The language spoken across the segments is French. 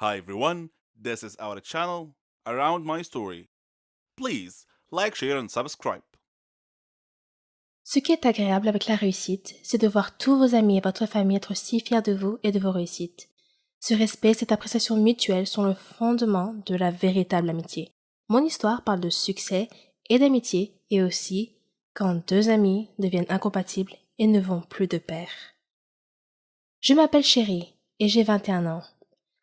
Hi everyone, this is our channel Around My Story. Please like, share and subscribe. Ce qui est agréable avec la réussite, c'est de voir tous vos amis et votre famille être si fiers de vous et de vos réussites. Ce respect et cette appréciation mutuelle sont le fondement de la véritable amitié. Mon histoire parle de succès et d'amitié et aussi quand deux amis deviennent incompatibles et ne vont plus de pair. Je m'appelle Chérie et j'ai 21 ans.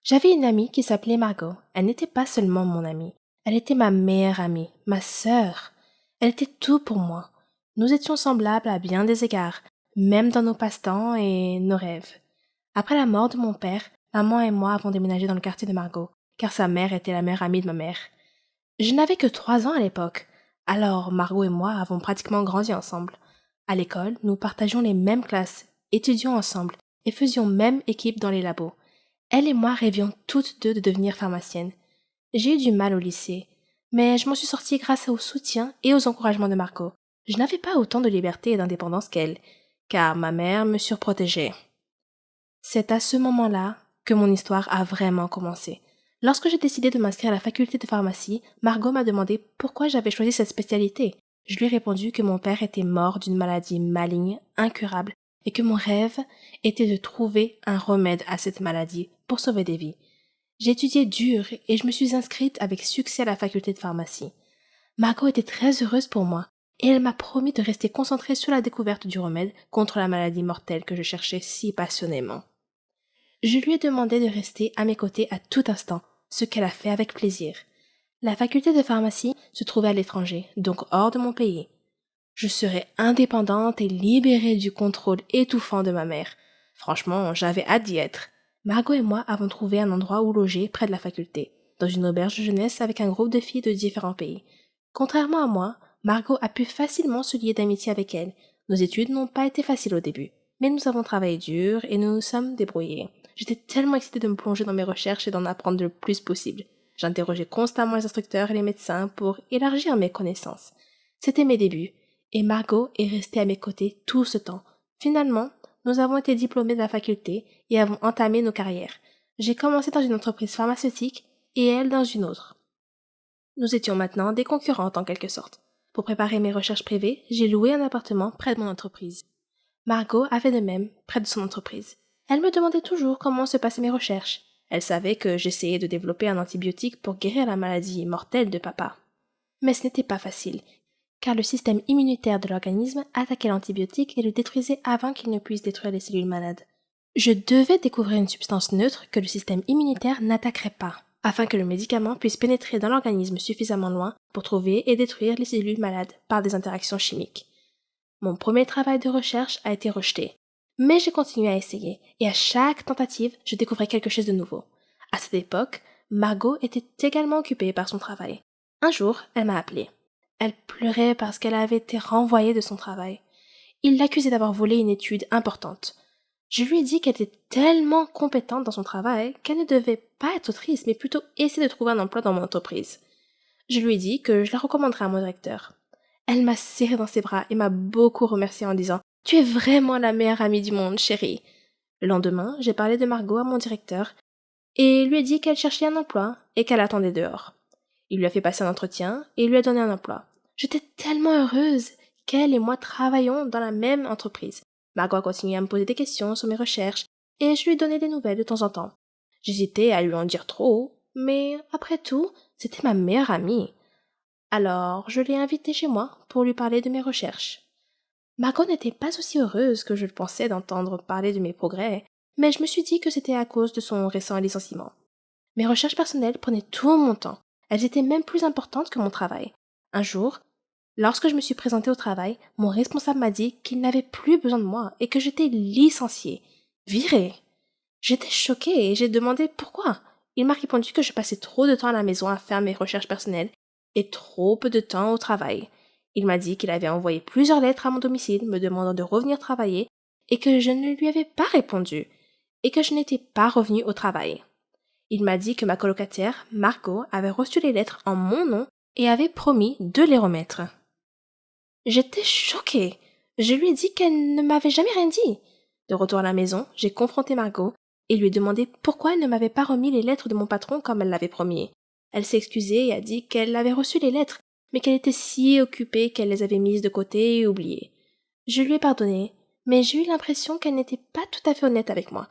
J'avais une amie qui s'appelait Margot. Elle n'était pas seulement mon amie, elle était ma meilleure amie, ma sœur. Elle était tout pour moi. Nous étions semblables à bien des égards, même dans nos passe-temps et nos rêves. Après la mort de mon père, maman et moi avons déménagé dans le quartier de Margot, car sa mère était la meilleure amie de ma mère. Je n'avais que 3 ans à l'époque, alors Margot et moi avons pratiquement grandi ensemble. À l'école, nous partagions les mêmes classes, étudions ensemble et faisions même équipe dans les labos. Elle et moi rêvions toutes deux de devenir pharmaciennes. J'ai eu du mal au lycée, mais je m'en suis sortie grâce au soutien et aux encouragements de Margot. Je n'avais pas autant de liberté et d'indépendance qu'elle, car ma mère me surprotégeait. C'est à ce moment-là que mon histoire a vraiment commencé. Lorsque j'ai décidé de m'inscrire à la faculté de pharmacie, Margot m'a demandé pourquoi j'avais choisi cette spécialité. Je lui ai répondu que mon père était mort d'une maladie maligne, incurable, et que mon rêve était de trouver un remède à cette maladie pour sauver des vies. J'ai étudié dur et je me suis inscrite avec succès à la faculté de pharmacie. Margot était très heureuse pour moi et elle m'a promis de rester concentrée sur la découverte du remède contre la maladie mortelle que je cherchais si passionnément. Je lui ai demandé de rester à mes côtés à tout instant, ce qu'elle a fait avec plaisir. La faculté de pharmacie se trouvait à l'étranger, donc hors de mon pays. Je serais indépendante et libérée du contrôle étouffant de ma mère. Franchement, j'avais hâte d'y être. Margot et moi avons trouvé un endroit où loger près de la faculté, dans une auberge de jeunesse avec un groupe de filles de différents pays. Contrairement à moi, Margot a pu facilement se lier d'amitié avec elle. Nos études n'ont pas été faciles au début, mais nous avons travaillé dur et nous nous sommes débrouillés. J'étais tellement excitée de me plonger dans mes recherches et d'en apprendre le plus possible. J'interrogeais constamment les instructeurs et les médecins pour élargir mes connaissances. C'était mes débuts, et Margot est restée à mes côtés tout ce temps. Finalement, nous avons été diplômés de la faculté et avons entamé nos carrières. J'ai commencé dans une entreprise pharmaceutique et elle dans une autre. Nous étions maintenant des concurrentes en quelque sorte. Pour préparer mes recherches privées, j'ai loué un appartement près de mon entreprise. Margot a fait de même près de son entreprise. Elle me demandait toujours comment se passaient mes recherches. Elle savait que j'essayais de développer un antibiotique pour guérir la maladie mortelle de papa. Mais ce n'était pas facile, car le système immunitaire de l'organisme attaquait l'antibiotique et le détruisait avant qu'il ne puisse détruire les cellules malades. Je devais découvrir une substance neutre que le système immunitaire n'attaquerait pas, afin que le médicament puisse pénétrer dans l'organisme suffisamment loin pour trouver et détruire les cellules malades par des interactions chimiques. Mon premier travail de recherche a été rejeté, mais j'ai continué à essayer, et à chaque tentative, je découvrais quelque chose de nouveau. À cette époque, Margot était également occupée par son travail. Un jour, elle m'a appelée. Elle pleurait parce qu'elle avait été renvoyée de son travail. Il l'accusait d'avoir volé une étude importante. Je lui ai dit qu'elle était tellement compétente dans son travail qu'elle ne devait pas être triste, mais plutôt essayer de trouver un emploi dans mon entreprise. Je lui ai dit que je la recommanderais à mon directeur. Elle m'a serré dans ses bras et m'a beaucoup remercié en disant « Tu es vraiment la meilleure amie du monde, chérie !» Le lendemain, j'ai parlé de Margot à mon directeur et lui ai dit qu'elle cherchait un emploi et qu'elle attendait dehors. Il lui a fait passer un entretien et lui a donné un emploi. J'étais tellement heureuse qu'elle et moi travaillions dans la même entreprise. Margot a continué à me poser des questions sur mes recherches et je lui donnais des nouvelles de temps en temps. J'hésitais à lui en dire trop, mais après tout, c'était ma meilleure amie. Alors, je l'ai invitée chez moi pour lui parler de mes recherches. Margot n'était pas aussi heureuse que je le pensais d'entendre parler de mes progrès, mais je me suis dit que c'était à cause de son récent licenciement. Mes recherches personnelles prenaient tout mon temps. Elles étaient même plus importantes que mon travail. Un jour, lorsque je me suis présentée au travail, mon responsable m'a dit qu'il n'avait plus besoin de moi et que j'étais licenciée, virée. J'étais choquée et j'ai demandé pourquoi. Il m'a répondu que je passais trop de temps à la maison à faire mes recherches personnelles et trop peu de temps au travail. Il m'a dit qu'il avait envoyé plusieurs lettres à mon domicile me demandant de revenir travailler et que je ne lui avais pas répondu et que je n'étais pas revenue au travail. Il m'a dit que ma colocataire, Margot, avait reçu les lettres en mon nom et avait promis de les remettre. J'étais choquée. Je lui ai dit qu'elle ne m'avait jamais rien dit. De retour à la maison, j'ai confronté Margot et lui ai demandé pourquoi elle ne m'avait pas remis les lettres de mon patron comme elle l'avait promis. Elle s'est excusée et a dit qu'elle avait reçu les lettres, mais qu'elle était si occupée qu'elle les avait mises de côté et oubliées. Je lui ai pardonné, mais j'ai eu l'impression qu'elle n'était pas tout à fait honnête avec moi.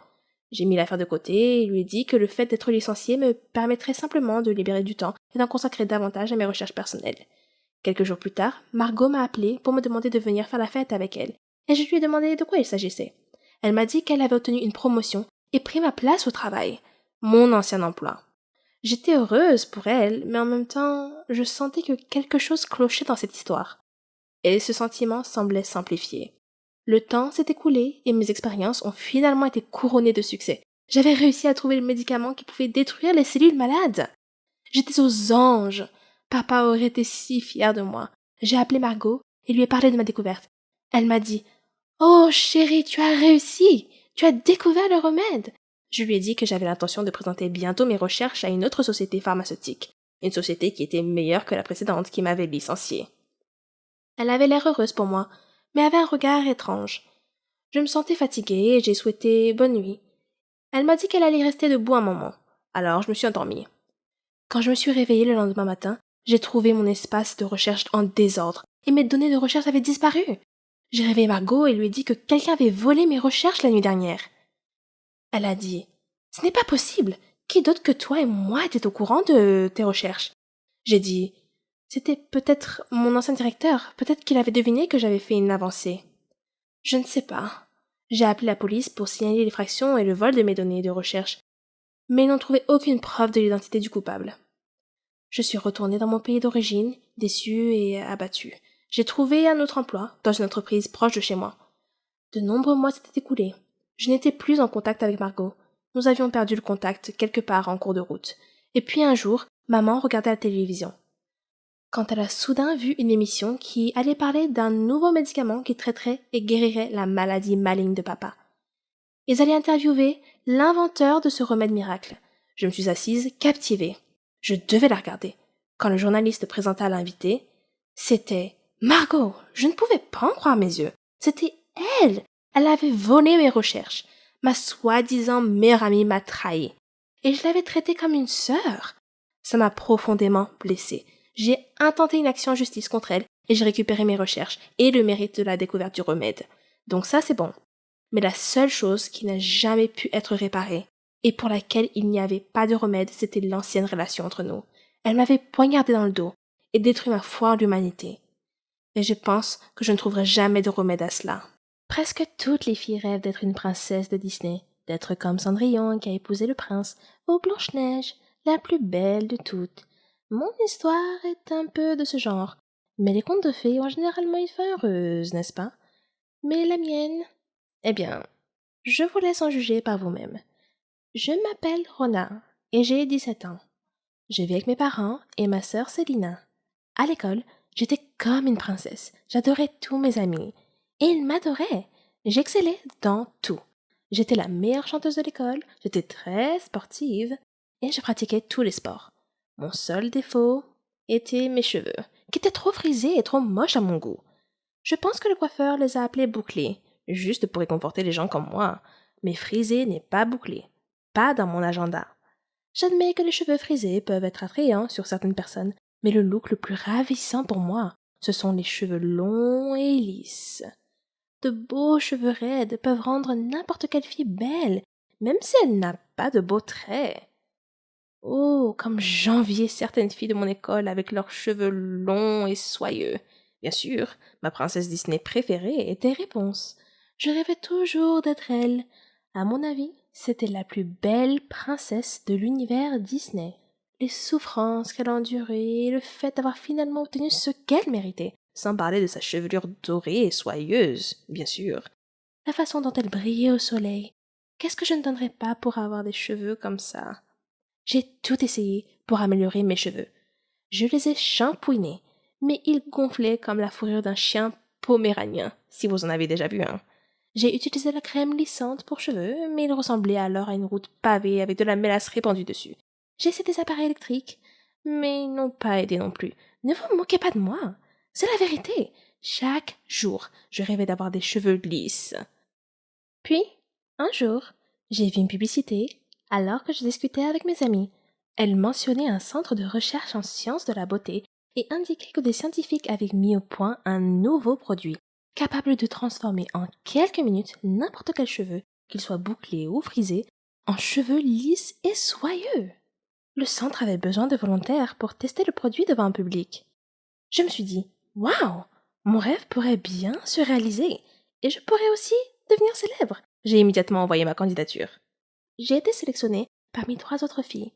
J'ai mis l'affaire de côté et lui ai dit que le fait d'être licenciée me permettrait simplement de libérer du temps et d'en consacrer davantage à mes recherches personnelles. Quelques jours plus tard, Margot m'a appelé pour me demander de venir faire la fête avec elle, et je lui ai demandé de quoi il s'agissait. Elle m'a dit qu'elle avait obtenu une promotion et pris ma place au travail, mon ancien emploi. J'étais heureuse pour elle, mais en même temps, je sentais que quelque chose clochait dans cette histoire. Et ce sentiment semblait s'amplifier. Le temps s'est écoulé et mes expériences ont finalement été couronnées de succès. J'avais réussi à trouver le médicament qui pouvait détruire les cellules malades. J'étais aux anges. Papa aurait été si fier de moi. J'ai appelé Margot et lui ai parlé de ma découverte. Elle m'a dit « Oh, chérie, tu as réussi! Tu as découvert le remède! » Je lui ai dit que j'avais l'intention de présenter bientôt mes recherches à une autre société pharmaceutique, une société qui était meilleure que la précédente qui m'avait licenciée. Elle avait l'air heureuse pour moi, mais avait un regard étrange. Je me sentais fatiguée et j'ai souhaité bonne nuit. Elle m'a dit qu'elle allait rester debout un moment, alors je me suis endormie. Quand je me suis réveillée le lendemain matin, j'ai trouvé mon espace de recherche en désordre et mes données de recherche avaient disparu. J'ai réveillé Margot et lui ai dit que quelqu'un avait volé mes recherches la nuit dernière. Elle a dit « Ce n'est pas possible. Qui d'autre que toi et moi était au courant de tes recherches ?» J'ai dit « C'était peut-être mon ancien directeur. Peut-être qu'il avait deviné que j'avais fait une avancée. » Je ne sais pas. J'ai appelé la police pour signaler l'effraction et le vol de mes données de recherche, mais ils n'ont trouvé aucune preuve de l'identité du coupable. Je suis retournée dans mon pays d'origine, déçue et abattue. J'ai trouvé un autre emploi, dans une entreprise proche de chez moi. De nombreux mois s'étaient écoulés. Je n'étais plus en contact avec Margot. Nous avions perdu le contact quelque part en cours de route. Et puis un jour, maman regardait la télévision. Quand elle a soudain vu une émission qui allait parler d'un nouveau médicament qui traiterait et guérirait la maladie maligne de papa. Ils allaient interviewer l'inventeur de ce remède miracle. Je me suis assise, captivée. Je devais la regarder. Quand le journaliste présenta l'invité, c'était Margot. Je ne pouvais pas en croire mes yeux. C'était elle. Elle avait volé mes recherches. Ma soi-disant meilleure amie m'a trahi. Et je l'avais traitée comme une sœur. Ça m'a profondément blessée. J'ai intenté une action en justice contre elle et j'ai récupéré mes recherches et le mérite de la découverte du remède. Donc ça, c'est bon. Mais la seule chose qui n'a jamais pu être réparée et pour laquelle il n'y avait pas de remède, c'était l'ancienne relation entre nous. Elle m'avait poignardé dans le dos et détruit ma foi en l'humanité. Et je pense que je ne trouverai jamais de remède à cela. Presque toutes les filles rêvent d'être une princesse de Disney, d'être comme Cendrillon qui a épousé le prince, ou Blanche-Neige, la plus belle de toutes. Mon histoire est un peu de ce genre, mais les contes de fées ont généralement une fin heureuse, n'est-ce pas? Mais la mienne... Eh bien, je vous laisse en juger par vous-même. Je m'appelle Rona, et j'ai 17 ans. Je vis avec mes parents et ma sœur Célina. À l'école, j'étais comme une princesse. J'adorais tous mes amis. Et ils m'adoraient. J'excellais dans tout. J'étais la meilleure chanteuse de l'école, j'étais très sportive, et je pratiquais tous les sports. Mon seul défaut était mes cheveux, qui étaient trop frisés et trop moches à mon goût. Je pense que le coiffeur les a appelés bouclés, juste pour réconforter les gens comme moi. Mais frisé n'est pas bouclé. Pas dans mon agenda. J'admets que les cheveux frisés peuvent être attrayants sur certaines personnes, mais le look le plus ravissant pour moi, ce sont les cheveux longs et lisses. De beaux cheveux raides peuvent rendre n'importe quelle fille belle, même si elle n'a pas de beaux traits. Oh, comme j'enviais certaines filles de mon école avec leurs cheveux longs et soyeux. Bien sûr, ma princesse Disney préférée était Réponse. Je rêvais toujours d'être elle. À mon avis, c'était la plus belle princesse de l'univers Disney. Les souffrances qu'elle a endurées et le fait d'avoir finalement obtenu ce qu'elle méritait, sans parler de sa chevelure dorée et soyeuse, bien sûr. La façon dont elle brillait au soleil. Qu'est-ce que je ne donnerais pas pour avoir des cheveux comme ça? J'ai tout essayé pour améliorer mes cheveux. Je les ai shampouinés, mais ils gonflaient comme la fourrure d'un chien poméranien, si vous en avez déjà vu un. J'ai utilisé la crème lissante pour cheveux, mais ils ressemblaient alors à une route pavée avec de la mélasse répandue dessus. J'ai essayé des appareils électriques, mais ils n'ont pas aidé non plus. Ne vous moquez pas de moi. C'est la vérité. Chaque jour, je rêvais d'avoir des cheveux lisses. Puis, un jour, J'ai vu une publicité alors que je discutais avec mes amis. Elle mentionnait un centre de recherche en sciences de la beauté et indiquait que des scientifiques avaient mis au point un nouveau produit capable de transformer en quelques minutes n'importe quel cheveu, qu'il soit bouclé ou frisé, en cheveux lisses et soyeux. Le centre avait besoin de volontaires pour tester le produit devant un public. Je me suis dit, waouh, mon rêve pourrait bien se réaliser et je pourrais aussi devenir célèbre. J'ai immédiatement envoyé ma candidature. J'ai été sélectionnée parmi 3 autres filles.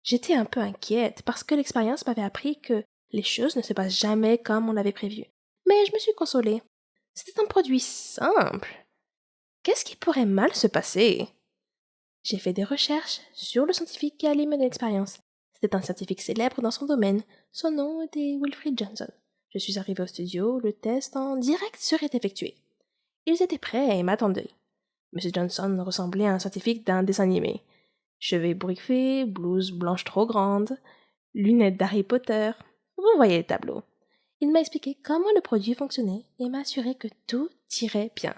J'étais un peu inquiète parce que l'expérience m'avait appris que les choses ne se passent jamais comme on l'avait prévu. Mais je me suis consolée. C'était un produit simple. Qu'est-ce qui pourrait mal se passer? J'ai fait des recherches sur le scientifique qui allait mener l'expérience. C'était un scientifique célèbre dans son domaine. Son nom était Wilfried Johnson. Je suis arrivée au studio, le test en direct serait effectué. Ils étaient prêts et m'attendaient. M. Johnson ressemblait à un scientifique d'un dessin animé. Cheveux ébouriffés, blouse blanche trop grande, lunettes d'Harry Potter. Vous voyez le tableau. Il m'a expliqué comment le produit fonctionnait et m'a assuré que tout irait bien.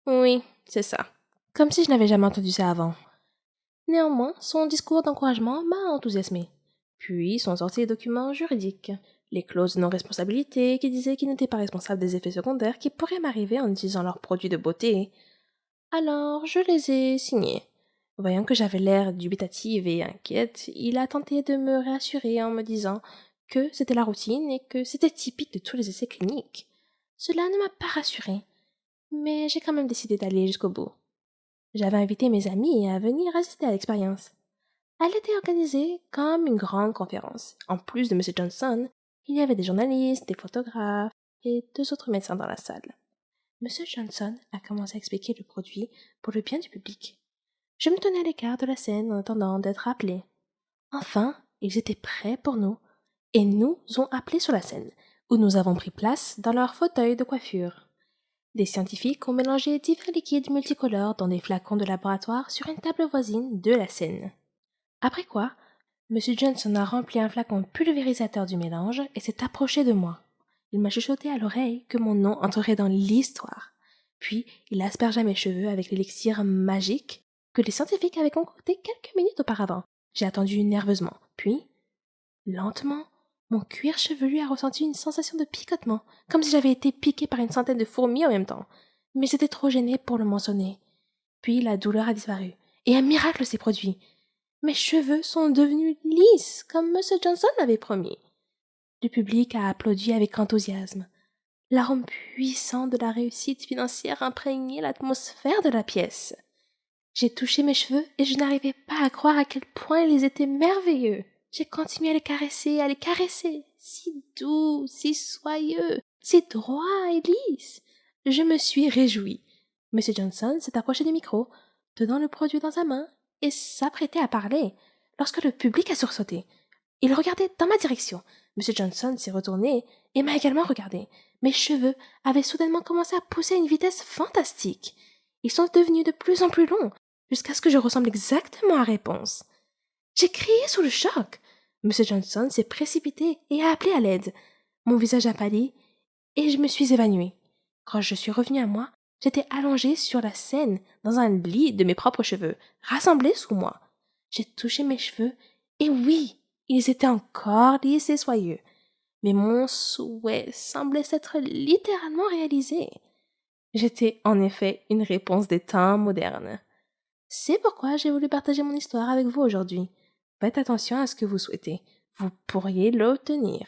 Oui, c'est ça. Comme si je n'avais jamais entendu ça avant. Néanmoins, son discours d'encouragement m'a enthousiasmé. Puis sont sortis les documents juridiques, les clauses de non-responsabilité qui disaient qu'ils n'étaient pas responsables des effets secondaires qui pourraient m'arriver en utilisant leurs produits de beauté. Alors, je les ai signés. Voyant que j'avais l'air dubitative et inquiète, il a tenté de me réassurer en me disant que c'était la routine et que c'était typique de tous les essais cliniques. Cela ne m'a pas rassurée, mais j'ai quand même décidé d'aller jusqu'au bout. J'avais invité mes amis à venir assister à l'expérience. Elle était organisée comme une grande conférence. En plus de M. Johnson, il y avait des journalistes, des photographes et 2 autres médecins dans la salle. M. Johnson a commencé à expliquer le produit pour le bien du public. Je me tenais à l'écart de la scène en attendant d'être appelé. Enfin, ils étaient prêts pour nous et nous ont appelés sur la scène, où nous avons pris place dans leur fauteuil de coiffure. Des scientifiques ont mélangé divers liquides multicolores dans des flacons de laboratoire sur une table voisine de la scène. Après quoi, M. Johnson a rempli un flacon pulvérisateur du mélange et s'est approché de moi. Il m'a chuchoté à l'oreille que mon nom entrerait dans l'histoire. Puis, il aspergea mes cheveux avec l'élixir magique que les scientifiques avaient concocté quelques minutes auparavant. J'ai attendu nerveusement. Puis, lentement, mon cuir chevelu a ressenti une sensation de picotement, comme si j'avais été piqué par une centaine de fourmis en même temps. Mais j'étais trop gênée pour le mentionner. Puis la douleur a disparu, et un miracle s'est produit. Mes cheveux sont devenus lisses, comme M. Johnson l'avait promis. Le public a applaudi avec enthousiasme. L'arôme puissant de la réussite financière imprégnait l'atmosphère de la pièce. J'ai touché mes cheveux et je n'arrivais pas à croire à quel point ils étaient merveilleux. J'ai continué à les caresser, si doux, si soyeux, si droits et lisses. Je me suis réjouie. M. Johnson s'est approché du micro, tenant le produit dans sa main, et s'apprêtait à parler, lorsque le public a sursauté. Il regardait dans ma direction. M. Johnson s'est retourné et m'a également regardé. Mes cheveux avaient soudainement commencé à pousser à une vitesse fantastique. Ils sont devenus de plus en plus longs, jusqu'à ce que je ressemble exactement à Réponse. J'ai crié sous le choc. M. Johnson s'est précipité et a appelé à l'aide. Mon visage a pâli et je me suis évanouie. Quand je suis revenue à moi, j'étais allongée sur la scène dans un lit de mes propres cheveux, rassemblés sous moi. J'ai touché mes cheveux et oui, ils étaient encore lisses et soyeux. Mais mon souhait semblait s'être littéralement réalisé. J'étais en effet une réponse des temps modernes. C'est pourquoi j'ai voulu partager mon histoire avec vous aujourd'hui. Faites attention à ce que vous souhaitez. Vous pourriez l'obtenir.